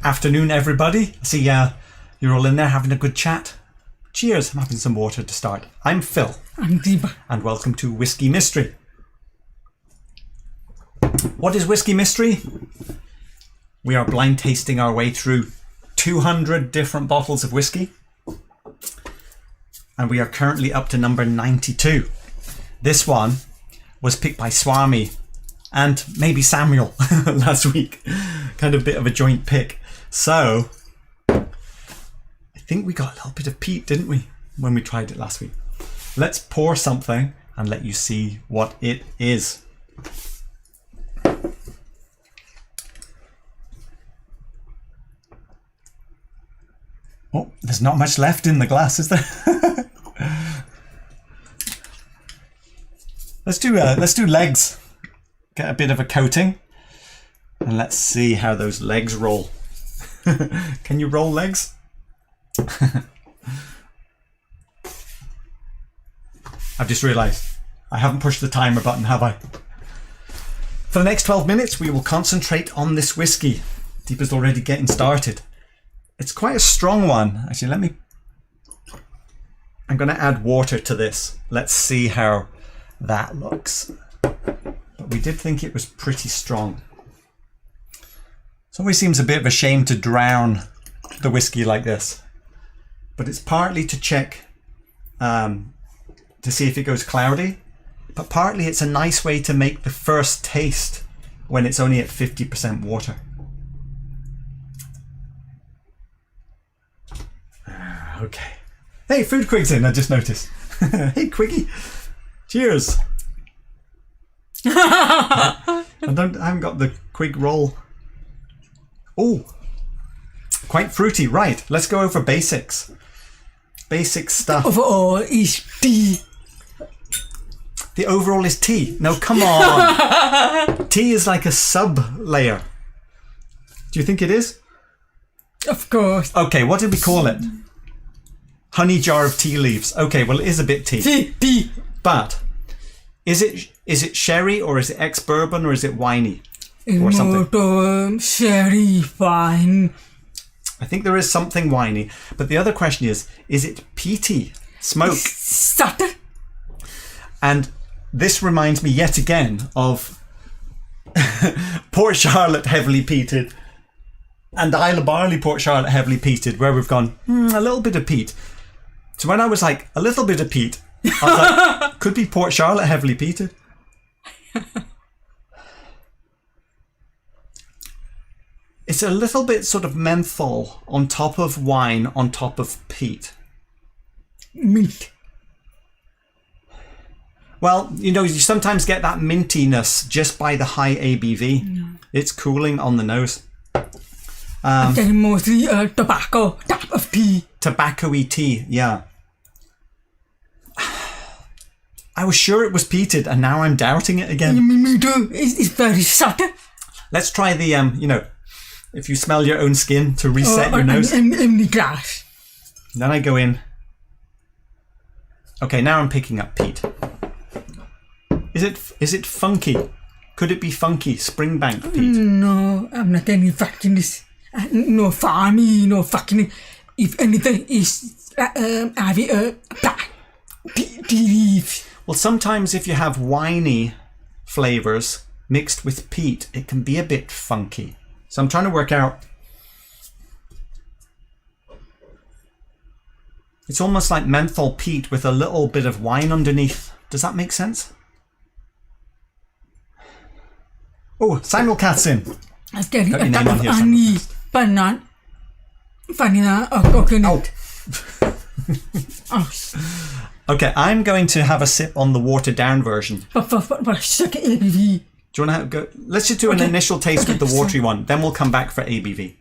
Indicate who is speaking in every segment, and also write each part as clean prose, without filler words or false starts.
Speaker 1: Afternoon, everybody. I see you're all in there having a good chat. Cheers. I'm having some water to start. I'm Phil.
Speaker 2: I'm Diva.
Speaker 1: And welcome to Whisky Mystery. What is Whisky Mystery? We are blind tasting our way through 200 different bottles of whiskey. And we are currently up to number 92. This one was picked by Swami and maybe Samuel last week. Kind of a bit of a joint pick. So, I think we got a little bit of peat, didn't we, when we tried it last week? Let's pour something and let you see what it is. Oh, there's not much left in the glass, is there? Let's do legs. Get a bit of a coating, and let's see how those legs roll. Can you roll legs? I've just realised I haven't pushed the timer button, have I? For the next 12 minutes, we will concentrate on this whiskey. Deepa's already getting started. It's quite a strong one. Actually, I'm going to add water to this. Let's see how that looks. But we did think it was pretty strong. It always seems a bit of a shame to drown the whiskey like this. But it's partly to check to see if it goes cloudy. But partly it's a nice way to make the first taste when it's only at 50% water. Okay. Hey, Food Quig's in, I just noticed. Hey, Quiggy. Cheers. I haven't got the Quig roll. Oh, quite fruity. Right, let's go over basics. Basic stuff.
Speaker 2: The overall is tea.
Speaker 1: The overall is tea. No, come on. Tea is like a sub-layer. Do you think it is?
Speaker 2: Of course.
Speaker 1: Okay, what did we call it? Honey jar of tea leaves. Okay, well, it is a bit tea.
Speaker 2: Tea.
Speaker 1: But is it sherry or is it ex-bourbon or is it winey? Or something?
Speaker 2: Sherry wine.
Speaker 1: I think there is something winey. But the other question is it peaty? Smoke?
Speaker 2: Sauternes.
Speaker 1: And this reminds me yet again of Port Charlotte heavily peated and Isle of Barley Port Charlotte heavily peated, where we've gone, a little bit of peat. So when I was like, a little bit of peat, I was like, could be Port Charlotte heavily peated. It's a little bit sort of menthol on top of wine, on top of peat.
Speaker 2: Mint.
Speaker 1: Well, you sometimes get that mintiness just by the high ABV.
Speaker 2: No.
Speaker 1: It's cooling on the nose.
Speaker 2: I'm getting mostly tobacco type of tea.
Speaker 1: Tobacco-y tea, yeah. I was sure it was peated and now I'm doubting it again.
Speaker 2: Me too. It's very subtle.
Speaker 1: Let's try the, if you smell your own skin to reset your nose.
Speaker 2: In the glass.
Speaker 1: Then I go in. Okay, now I'm picking up peat. Is it funky? Could it be funky? Springbank peat?
Speaker 2: No, I'm not any fucking this. No farmy, no fucking. If anything is having a tea leaves.
Speaker 1: Well, sometimes if you have winey flavours mixed with peat, it can be a bit funky. So I'm trying to work out. It's almost like menthol peat with a little bit of wine underneath. Does that make sense? Oh, Samuel Cat's in.
Speaker 2: I'm getting a type of honey, banana, vanilla, or coconut.
Speaker 1: Oh. Okay, I'm going to have a sip on the watered down version.
Speaker 2: But ABV.
Speaker 1: Do you want to go? Let's just do an initial taste with the watery one. Then we'll come back for ABV.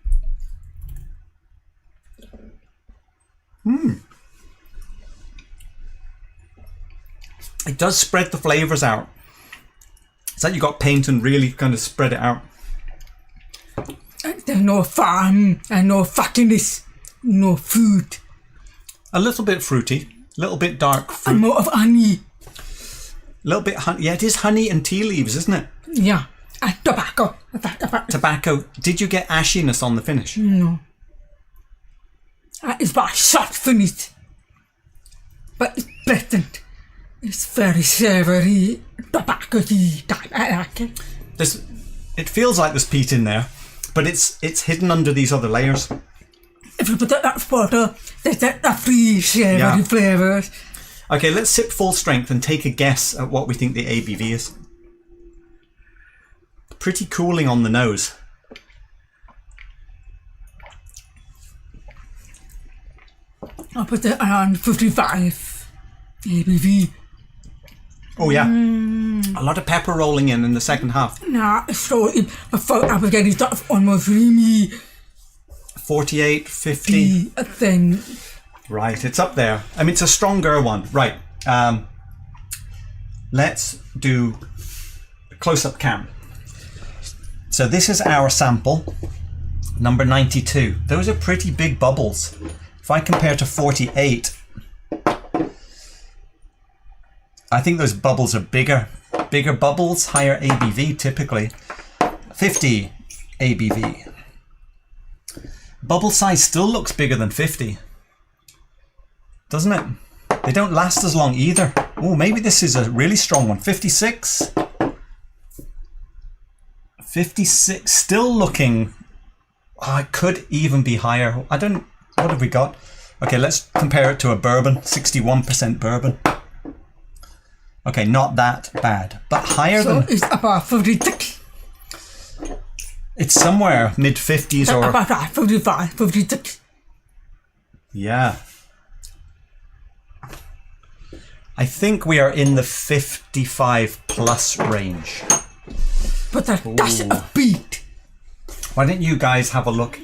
Speaker 1: It does spread the flavours out. It's like you got paint and really kind of spread it out.
Speaker 2: There's no fun and no fuckingness, no fruit.
Speaker 1: A little bit fruity, a little bit dark fruit.
Speaker 2: And more of honey.
Speaker 1: A little bit honey. Yeah, it is honey and tea leaves, isn't it?
Speaker 2: Yeah. Tobacco.
Speaker 1: Tobacco. Did you get ashiness on the finish?
Speaker 2: No. It's very short finish. But it's pleasant. It's very savoury, tobacco-y type. I like it.
Speaker 1: It feels like there's peat in there, but it's hidden under these other layers.
Speaker 2: If you put that photo, there's that free savoury flavours.
Speaker 1: Okay, let's sip full strength and take a guess at what we think the ABV is. Pretty cooling on the nose.
Speaker 2: I'll put it around 55 ABV.
Speaker 1: Oh yeah, a lot of pepper rolling in the second half.
Speaker 2: Nah, so I was getting sort of almost creamy.
Speaker 1: 48, 50.
Speaker 2: Thing.
Speaker 1: Right, it's up there. I mean, it's a stronger one. Right, let's do a close-up cam. So this is our sample, number 92. Those are pretty big bubbles. If I compare to 48, I think those bubbles are bigger. Bigger bubbles, higher ABV typically. 50 ABV. Bubble size still looks bigger than 50. Doesn't it? They don't last as long either. Oh, maybe this is a really strong one. 56. 56, still looking, it could even be higher. I don't, what have we got? Okay, let's compare it to a bourbon, 61% bourbon. Okay, not that bad, but higher
Speaker 2: so
Speaker 1: than...
Speaker 2: it's about 56.
Speaker 1: It's somewhere mid-50s or...
Speaker 2: About 55, 56.
Speaker 1: Yeah. I think we are in the 55 plus range.
Speaker 2: But that's a beat.
Speaker 1: Why don't you guys have a look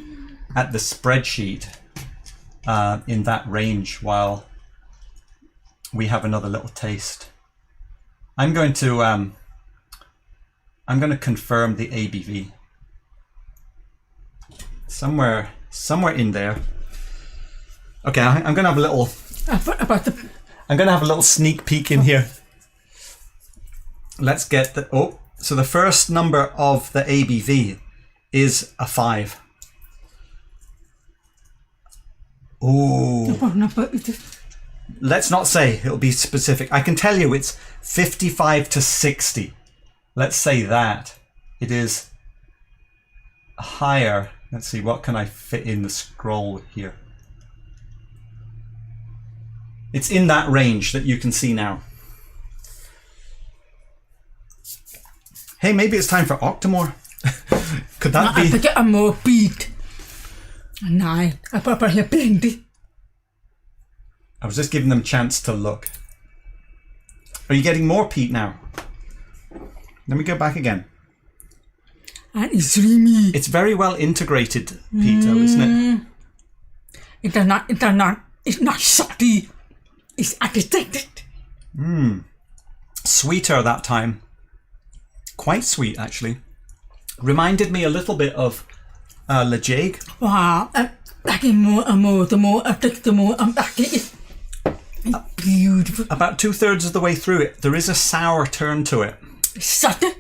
Speaker 1: at the spreadsheet in that range while we have another little taste. I'm going to confirm the ABV. Somewhere in there. Okay, I'm going to have a little. I'm going to have a little sneak peek in here. Let's get the. Oh, so the first number of the ABV is a 5. Oh. Let's not say, it'll be specific. I can tell you it's 55 to 60. Let's say that. It is higher. Let's see, what can I fit in the scroll here? It's in that range that you can see now. Hey, maybe it's time for Ardmore. Could that be?
Speaker 2: I think I'm more beat. No, I probably have plenty.
Speaker 1: I was just giving them a chance to look. Are you getting more peat now? Let me go back again.
Speaker 2: And it's creamy.
Speaker 1: It's very well integrated peat, though, isn't it?
Speaker 2: It's not salty. It's agitated.
Speaker 1: Sweeter that time. Quite sweet, actually. Reminded me a little bit of Ledaig.
Speaker 2: Wow. The more I take, the more I'm back. It's beautiful.
Speaker 1: About 2/3 of the way through it, there is a sour turn to it.
Speaker 2: Subtle.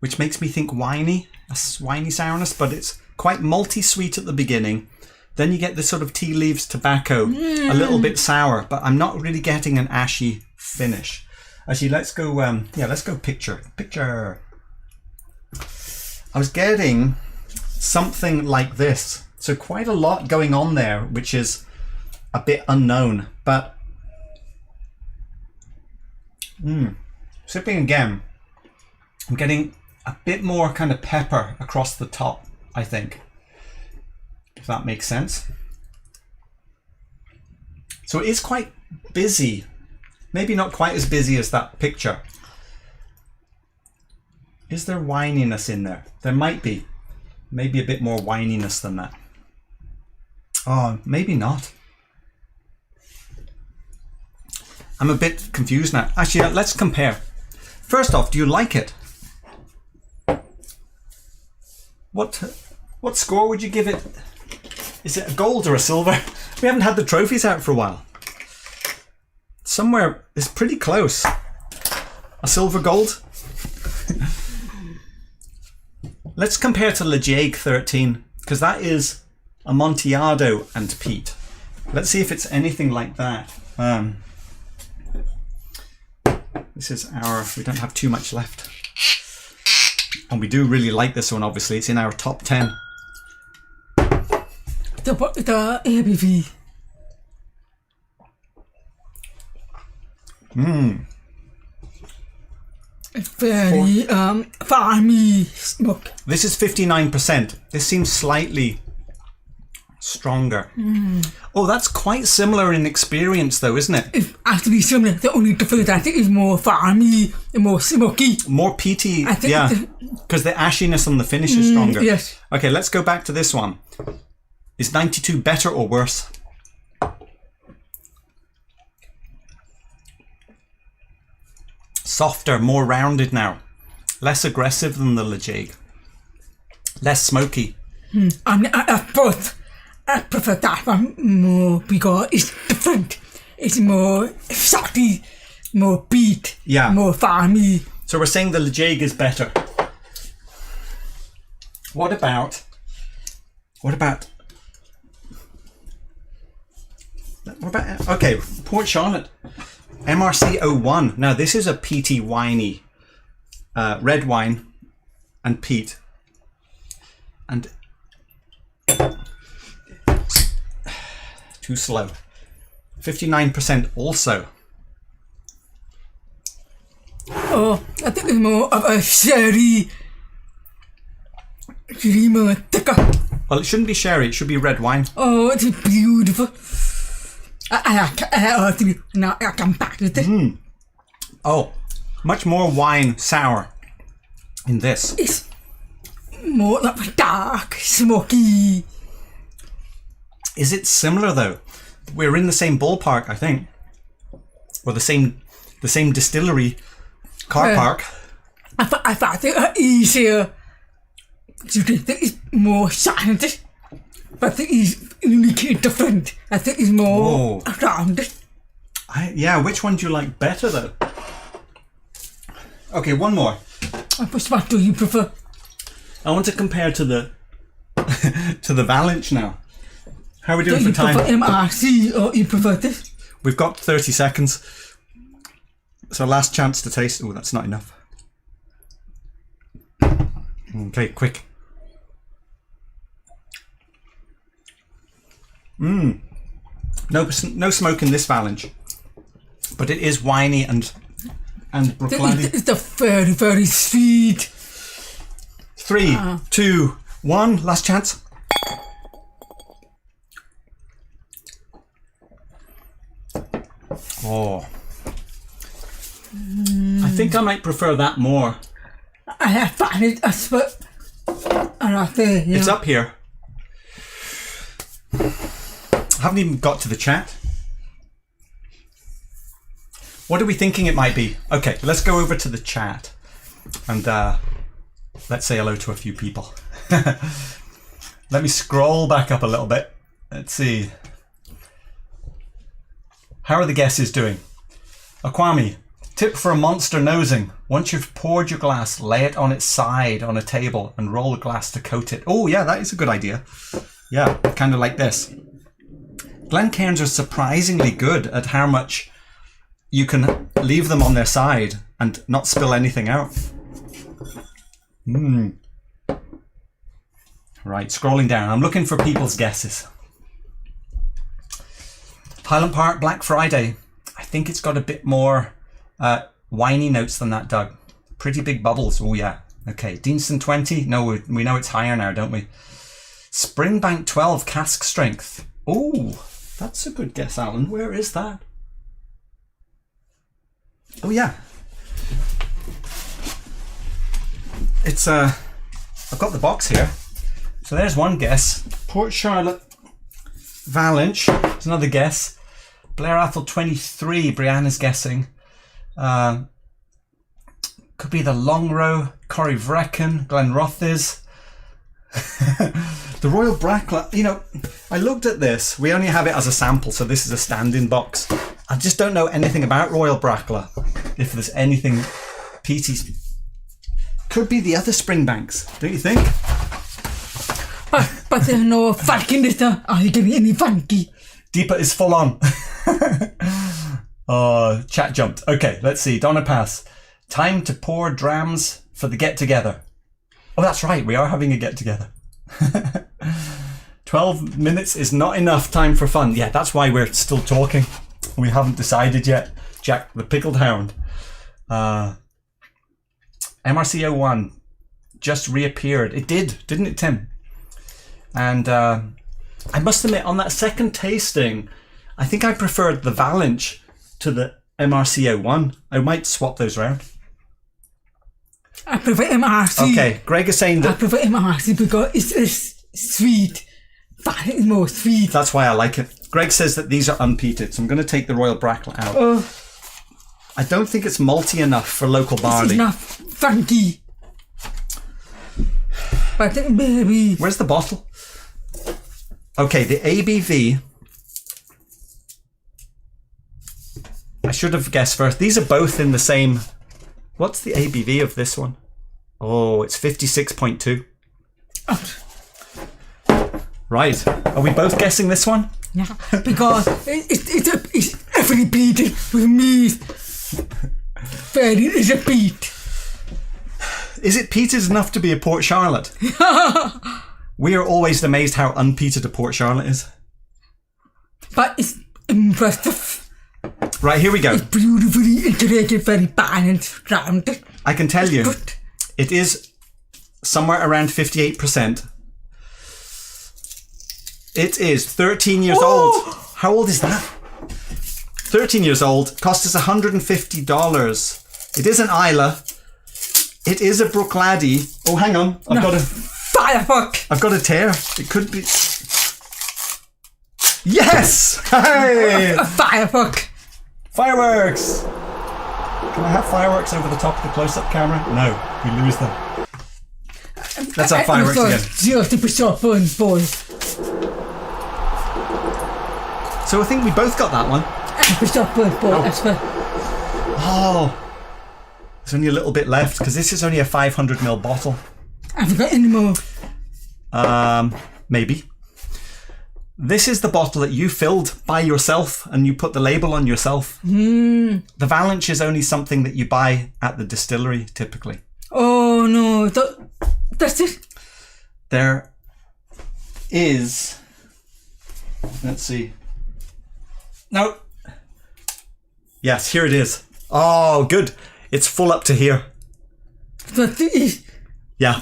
Speaker 1: Which makes me think winey, a winey sourness, but it's quite malty sweet at the beginning. Then you get this sort of tea leaves tobacco, a little bit sour, but I'm not really getting an ashy finish. Actually, let's go, let's go picture. I was getting something like this. So quite a lot going on there, which is a bit unknown, but sipping again, I'm getting a bit more kind of pepper across the top, I think, if that makes sense. So it is quite busy, maybe not quite as busy as that picture. Is there wininess in there? There might be. Maybe a bit more wininess than that. Oh, maybe not. I'm a bit confused now. Actually, let's compare. First off, do you like it? What score would you give it? Is it a gold or a silver? We haven't had the trophies out for a while. Somewhere it's pretty close. A silver gold? Let's compare to Ledaig 13, because that is Amontillado and Peat. Let's see if it's anything like that. This is our, we don't have too much left. And we do really like this one, obviously. It's in our top 10.
Speaker 2: The ABV. Very farmy smoke.
Speaker 1: This is 59%. This seems slightly stronger. Oh, that's quite similar in experience though, isn't it?
Speaker 2: It's actually similar. The only difference I think is more farmy and more smoky.
Speaker 1: More peaty, yeah. Because the ashiness on the finish is stronger.
Speaker 2: Yes.
Speaker 1: Okay, let's go back to this one. Is 92 better or worse? Softer, more rounded now. Less aggressive than the Ledaig. Less smoky.
Speaker 2: I both. I prefer that one more because it's different. It's more salty, more peat, more farmy.
Speaker 1: So we're saying the Ledaig is better. What about okay, Port Charlotte. MRC 01. Now this is a peaty, winey red wine and peat. And too slow. 59% also.
Speaker 2: Oh, I think it's more of a sherry. More thicker.
Speaker 1: Well, it shouldn't be sherry, it should be red wine.
Speaker 2: Oh, it's beautiful. Now I come back with it.
Speaker 1: Oh, much more wine sour in this.
Speaker 2: It's more like dark, smoky.
Speaker 1: Is it similar though? We're in the same ballpark, I think, or the same distillery car park.
Speaker 2: I thought it was easier to drink. It's more scientific, but it is uniquely different. I think it's more rounded.
Speaker 1: Yeah, which one do you like better though? Okay, one more.
Speaker 2: Which one do you prefer?
Speaker 1: I want to compare to the to the Valinch now. How are we doing for time?
Speaker 2: Do you prefer MRC or you prefer this?
Speaker 1: We've got 30 seconds. So last chance to taste. Oh, that's not enough. Okay, quick. No smoke in this Valinch, but it is winey and Brooklandy.
Speaker 2: It's a very, very sweet.
Speaker 1: 3, 2, 1. Last chance. Oh, I think I might prefer that more.
Speaker 2: I find it a spot.
Speaker 1: It's up here. I haven't even got to the chat. What are we thinking it might be? Okay, let's go over to the chat and let's say hello to a few people. Let me scroll back up a little bit. Let's see. How are the guesses doing? Akwami, tip for a monster nosing. Once you've poured your glass, lay it on its side on a table and roll the glass to coat it. Oh yeah, that is a good idea. Yeah, kind of like this. Glencairns are surprisingly good at how much you can leave them on their side and not spill anything out. Right, scrolling down. I'm looking for people's guesses. Highland Park Black Friday. I think it's got a bit more winey notes than that, Doug. Pretty big bubbles. Oh yeah. Okay. Deanston 20. No, we know it's higher now, don't we? Springbank 12 cask strength. Oh, that's a good guess, Alan. Where is that? Oh yeah. It's I've got the box here. So there's one guess. Port Charlotte Valinch. There's another guess. Blair Athol 23. Brianna's guessing. Could be the Longrow. Corrie Vrecken. Glenrothes. The Royal Brackla. You know, I looked at this. We only have it as a sample, so this is a stand-in box. I just don't know anything about Royal Brackla. If there's anything peaty. could be the other Springbanks, don't you think?
Speaker 2: But there's no funkiness. Are you getting any funky?
Speaker 1: Deepa is full on. Oh, chat jumped. Okay, let's see. Donna Pass. Time to pour drams for the get-together. Oh, that's right. We are having a get-together. 12 minutes is not enough time for fun. Yeah, that's why we're still talking. We haven't decided yet. Jack the Pickled Hound. MRC01 just reappeared. It did, didn't it, Tim? And I must admit, on that second tasting, I think I preferred the Valinch to the MRC01. I might swap those around.
Speaker 2: I prefer MRC.
Speaker 1: Okay, Greg is saying that...
Speaker 2: I prefer MRC because it's sweet. Valinch is more sweet.
Speaker 1: That's why I like it. Greg says that these are unpeated, so I'm going to take the Royal Bracklet out. I don't think it's malty enough for local barley.
Speaker 2: It's enough funky. But maybe...
Speaker 1: Where's the bottle? Okay, the ABV... I should have guessed first. These are both in the same... What's the ABV of this one? Oh, it's 56.2. Right. Are we both guessing this one?
Speaker 2: Yeah, because it's heavily peated with meat. Very is a peat.
Speaker 1: Is it peated enough to be a Port Charlotte? We are always amazed how unpeated a Port Charlotte is.
Speaker 2: But it's impressive.
Speaker 1: Right, here we go.
Speaker 2: It's beautifully integrated, very balanced, rounded.
Speaker 1: I can tell you, it is somewhere around 58%. It is 13 years old. How old is that? 13 years old. Cost us $150. It is an Isla. It is a Brookladdy. Oh, hang on. I've got a...
Speaker 2: Firefuck!
Speaker 1: I've got a tear. It could be... Yes! Hey!
Speaker 2: A firefuck!
Speaker 1: Fireworks! Can I have fireworks over the top of the close-up camera? No, we lose them. Let's have fireworks again.
Speaker 2: 0% fun, boys.
Speaker 1: So I think we both got that one.
Speaker 2: 0% fun, boys. That's fun.
Speaker 1: Oh, there's only a little bit left because this is only a 500ml bottle.
Speaker 2: Have you got any more?
Speaker 1: Maybe. This is the bottle that you filled by yourself and you put the label on yourself. The Valinch is only something that you buy at the distillery typically.
Speaker 2: Oh no, that's it.
Speaker 1: There is... Let's see. No. Yes, here it is. Oh, good. It's full up to here.
Speaker 2: That's it.
Speaker 1: Yeah.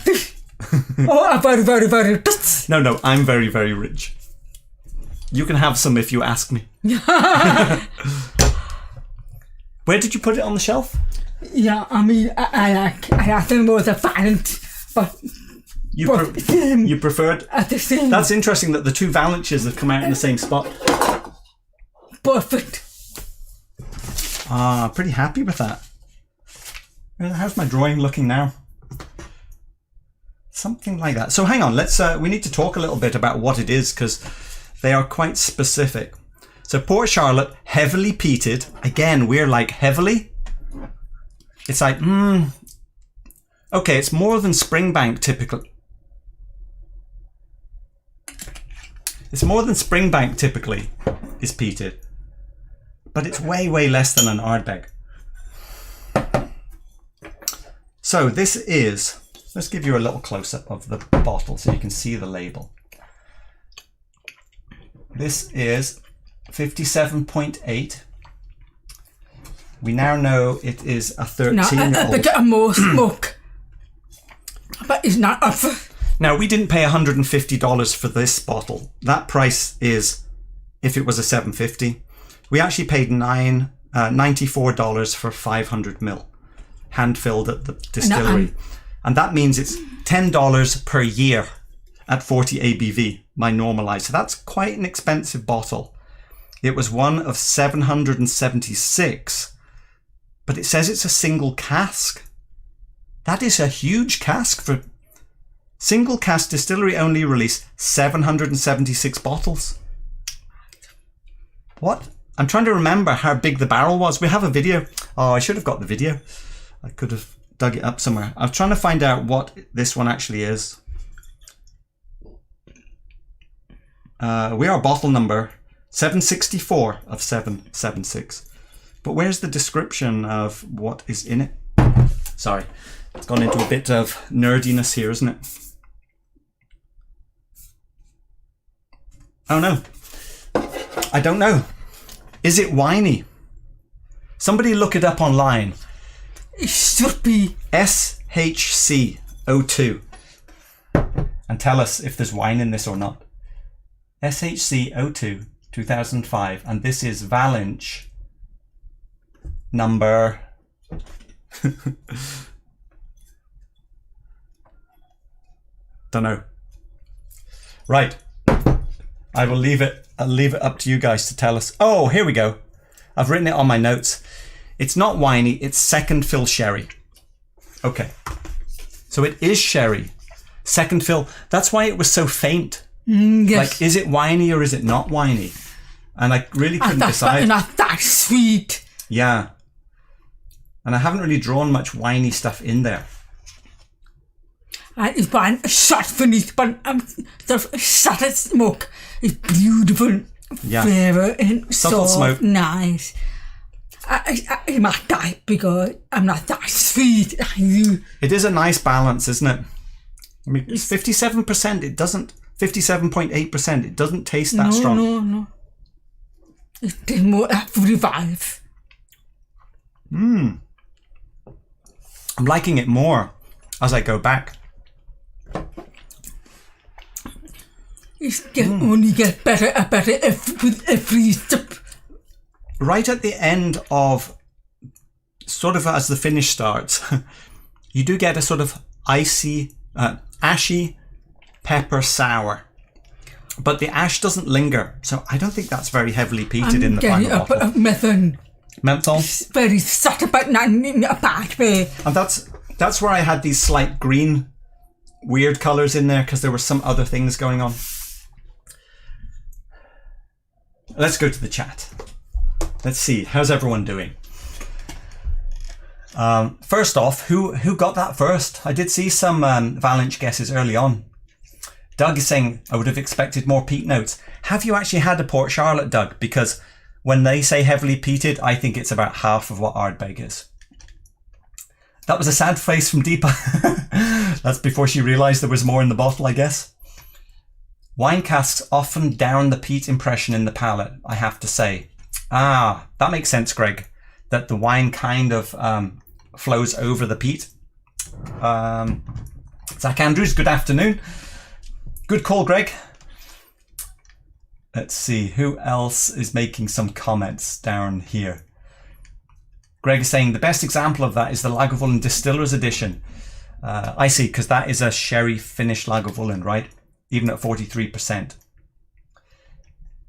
Speaker 2: Oh, I'm very, very, very...
Speaker 1: No, I'm very, very rich. You can have some if you ask me. Where did you put it on the shelf?
Speaker 2: Yeah, I mean, I think it was a Valinch, but...
Speaker 1: You preferred...
Speaker 2: At the same...
Speaker 1: That's interesting that the two Valinches have come out in the same spot.
Speaker 2: Perfect.
Speaker 1: Pretty happy with that. How's my drawing looking now? Something like that. So hang on, we need to talk a little bit about what it is because they are quite specific. So Port Charlotte, heavily peated. Again, we're like heavily. It's like, okay, it's more than Springbank typically. It's more than Springbank typically is peated. But it's way, way less than an Ardbeg. So this is, let's give you a little close-up of the bottle so you can see the label. This is 57.8. We now know it is a 13-year-old.
Speaker 2: Now, a bit more smoke. But it's not up for...
Speaker 1: Now, we didn't pay $150 for this bottle. That price is, if it was a $750. We actually paid $94 for 500ml, hand-filled at the distillery. And that means it's $10 per year at 40 ABV, my normalized. So that's quite an expensive bottle. It was one of 776, but it says it's a single cask. That is a huge cask for single cask distillery only release 776 bottles. What? I'm trying to remember how big the barrel was. We have a video. Oh, I should have got the video. I could have dug it up somewhere. I'm trying to find out what this one actually is. We are bottle number 764 of 776. But where's the description of what is in it? Sorry, it's gone into a bit of nerdiness here, isn't it? Oh no, I don't know. Is it winey? Somebody look it up online.
Speaker 2: It should be
Speaker 1: SHC 02 and tell us if there's wine in this or not. SHC 02 2005, and this is Valinch number don't know. Right, I will leave it. I'll leave it up to you guys to tell us. Oh, here we go. I've written it on my notes. It's not winey, it's second fill sherry. Okay, so it is sherry, second fill. That's why it was so faint.
Speaker 2: yes.
Speaker 1: Like, is it winey or is it not winey? And I really couldn't decide.
Speaker 2: Not that sweet.
Speaker 1: Yeah. And I haven't really drawn much winey stuff in there.
Speaker 2: It's been a short finish, but the subtle smoke is beautiful.
Speaker 1: Yeah.
Speaker 2: Flavor and
Speaker 1: Subtle
Speaker 2: so
Speaker 1: smoke.
Speaker 2: nice. I'm not that because I'm not that sweet.
Speaker 1: It is a nice balance, isn't it? I mean, it's 57%. It doesn't, 57.8%. It doesn't taste that strong.
Speaker 2: No. It's more like 45.
Speaker 1: I'm liking it more as I go back.
Speaker 2: It can only get better and better with every step.
Speaker 1: Right at the end of, sort of as the finish starts, you do get a sort of icy, ashy pepper sour. But the ash doesn't linger, so I don't think that's very heavily peated in the final bottle.
Speaker 2: A menthol.
Speaker 1: Menthol?
Speaker 2: It's very subtle, but not in a bad way.
Speaker 1: And that's where I had these slight green, weird colours in there, because there were some other things going on. Let's go to the chat. Let's see, how's everyone doing? First off, who got that first? I did see some Valinch guesses early on. Doug is saying, I would have expected more peat notes. Have you actually had a Port Charlotte, Doug? Because when they say heavily peated, I think it's about half of what Ardbeg is. That was a sad face from Deepa. That's before she realised there was more in the bottle, I guess. Wine casks often down the peat impression in the palate, I have to say. Ah, that makes sense, Greg. That the wine kind of flows over the peat. Zach Andrews, good afternoon. Good call, Greg. Let's see, who else is making some comments down here? Greg is saying the best example of that is the Lagavulin Distillers Edition. I see, because that is a sherry finished Lagavulin, right? Even at 43%.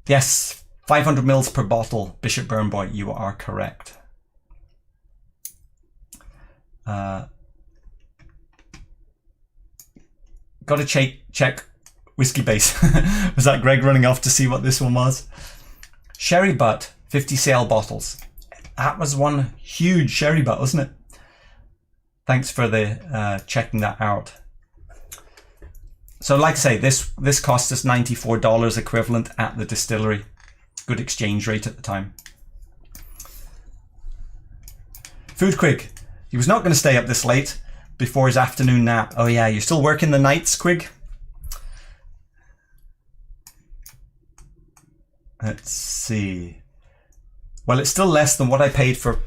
Speaker 1: Yes, 500 mils per bottle, Bishop Burnboy, you are correct. Got to check Whiskey Base. Was that Greg running off to see what this one was? Sherry Butt, 50 cl bottles. That was one huge sherry butt, wasn't it? Thanks for the checking that out. So like I say, this cost us $94 equivalent at the distillery. Good exchange rate at the time. Food Quig. He was not going to stay up this late before his afternoon nap. Oh yeah, you're still working the nights, Quig? Let's see. Well, it's still less than what I paid for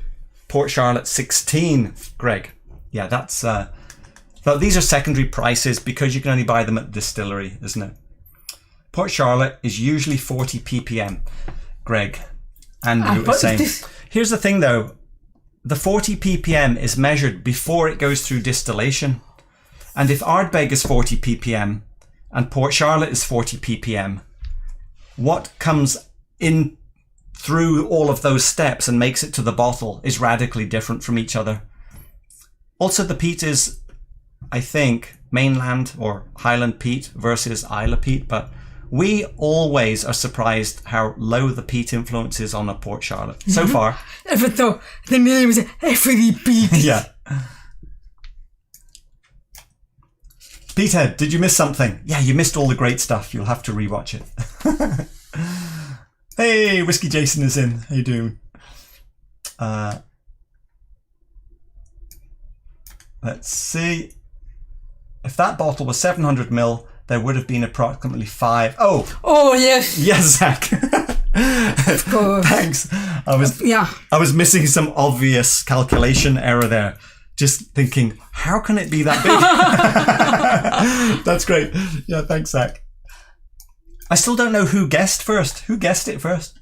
Speaker 1: Port Charlotte 16, Greg. Yeah, that's... but these are secondary prices because you can only buy them at the distillery, isn't it? Port Charlotte is usually 40 ppm, Greg. Andrew was saying. Here's the thing, though. The 40 ppm is measured before it goes through distillation. And if Ardbeg is 40 ppm and Port Charlotte is 40 ppm, what comes in through all of those steps and makes it to the bottle is radically different from each other. Also, the peat is, I think, mainland or Highland peat versus Isla peat, but we always are surprised how low the peat influence is on a Port Charlotte so far.
Speaker 2: Even though the name is Every Peat.
Speaker 1: Yeah. Peathead, did you miss something? Yeah, you missed all the great stuff. You'll have to rewatch it. Hey, Whiskey Jason is in. How you doing? Let's see. If that bottle was 700 ml, there would have been approximately 5.
Speaker 2: Oh, yes.
Speaker 1: Yes, Zach.
Speaker 2: Of course.
Speaker 1: Thanks. I was missing some obvious calculation error there. Just thinking, how can it be that big? That's great. Yeah, thanks, Zach. I still don't know who guessed first. Who guessed it first?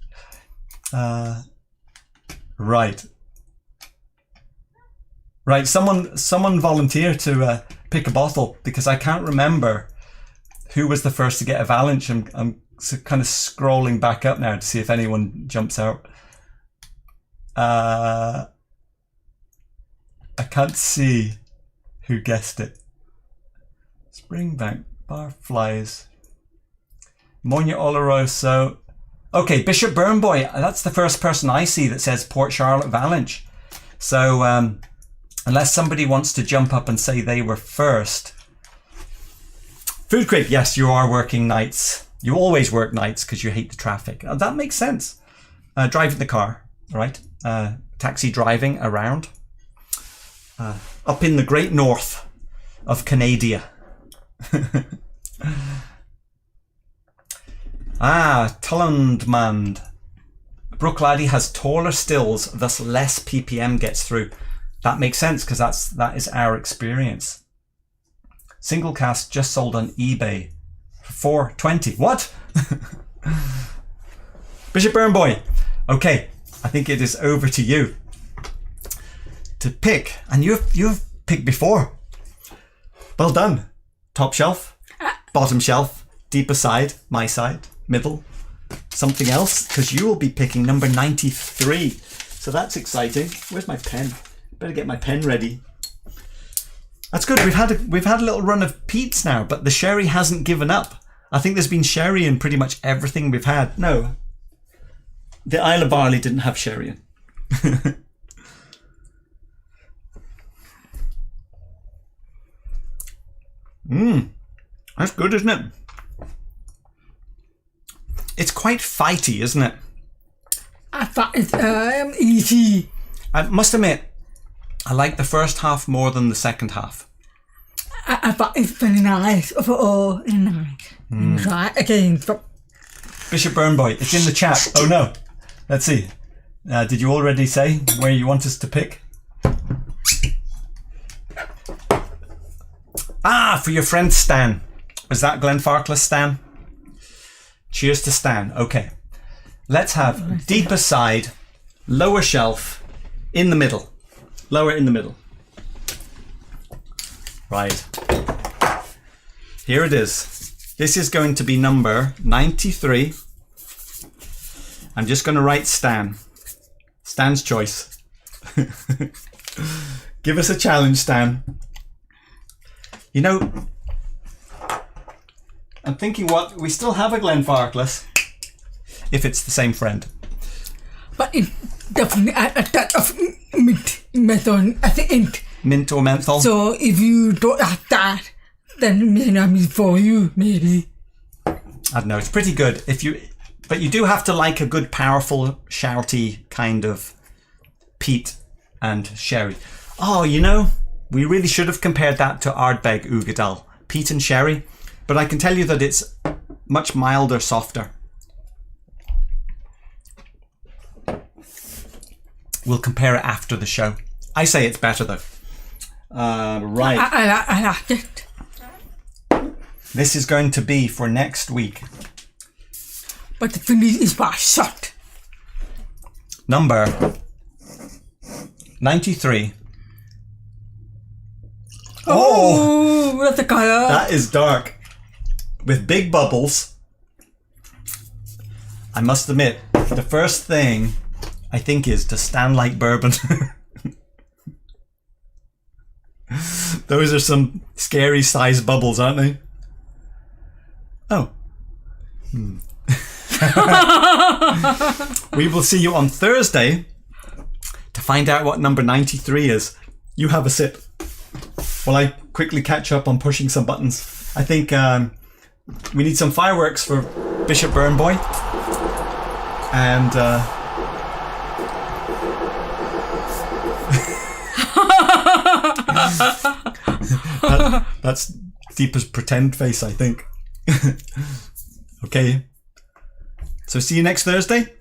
Speaker 1: Right. Right, someone volunteer to pick a bottle, because I can't remember who was the first to get a Valinch. I'm kind of scrolling back up now to see if anyone jumps out. I can't see who guessed it. Springbank, Barflies, Monia Oloroso. Okay, Bishop Burnboy. That's the first person I see that says Port Charlotte Valinch. So unless somebody wants to jump up and say they were first. Food Creep, yes, you are working nights. You always work nights because you hate the traffic. That makes sense. Driving the car, right? Taxi driving around. Up in the great north of Canada. Tullandmand. Brookladdie has taller stills, thus less ppm gets through. That makes sense because that is our experience. Single cask just sold on eBay for $4.20. What? Bishop Burnboy. Okay, I think it is over to you to pick, and you've picked before. Well done. Top shelf, bottom shelf, deeper side, my side, middle, something else, because you will be picking number 93. So that's exciting. Where's my pen? Better get my pen ready. That's good. We've had a little run of Peats now, but the sherry hasn't given up. I think there's been sherry in pretty much everything we've had. No, the Isle of Barley didn't have sherry in. That's good, isn't it? It's quite fighty, isn't it?
Speaker 2: I thought it's easy.
Speaker 1: I must admit, I like the first half more than the second half.
Speaker 2: I thought it's very nice overall and nice. Try again.
Speaker 1: Bishop Burnboy, it's in the chat. Oh no. Let's see. Did you already say where you want us to pick? For your friend Stan. Was that Glenfarclas Stan? Cheers to Stan. Okay. Let's have deeper side, lower shelf, in the middle. Lower in the middle. Right. Here it is. This is going to be number 93. I'm just going to write Stan. Stan's choice. Give us a challenge, Stan. You know, I'm thinking what, we still have a Glenfarclas. If it's the same friend.
Speaker 2: But it definitely a touch of mint menthol at the end.
Speaker 1: Mint or menthol?
Speaker 2: So if you don't have that, then it may not be for you, maybe.
Speaker 1: I don't know, it's pretty good. But you do have to like a good, powerful, shouty kind of peat and sherry. Oh, you know, we really should have compared that to Ardbeg Ugadal. Peat and sherry. But I can tell you that it's much milder, softer. We'll compare it after the show. I say it's better though. Right.
Speaker 2: I like it.
Speaker 1: This is going to be for next week.
Speaker 2: But the finish is far short.
Speaker 1: Number 93.
Speaker 2: Oh, that's the color.
Speaker 1: That is dark. With big bubbles. I must admit, the first thing I think is to stand like bourbon. Those are some scary sized bubbles, aren't they? Oh. We will see you on Thursday to find out what number 93 is. You have a sip. while I quickly catch up on pushing some buttons. I think we need some fireworks for Bishop Burnboy. And that's Deepa's pretend face, I think. Okay. So see you next Thursday.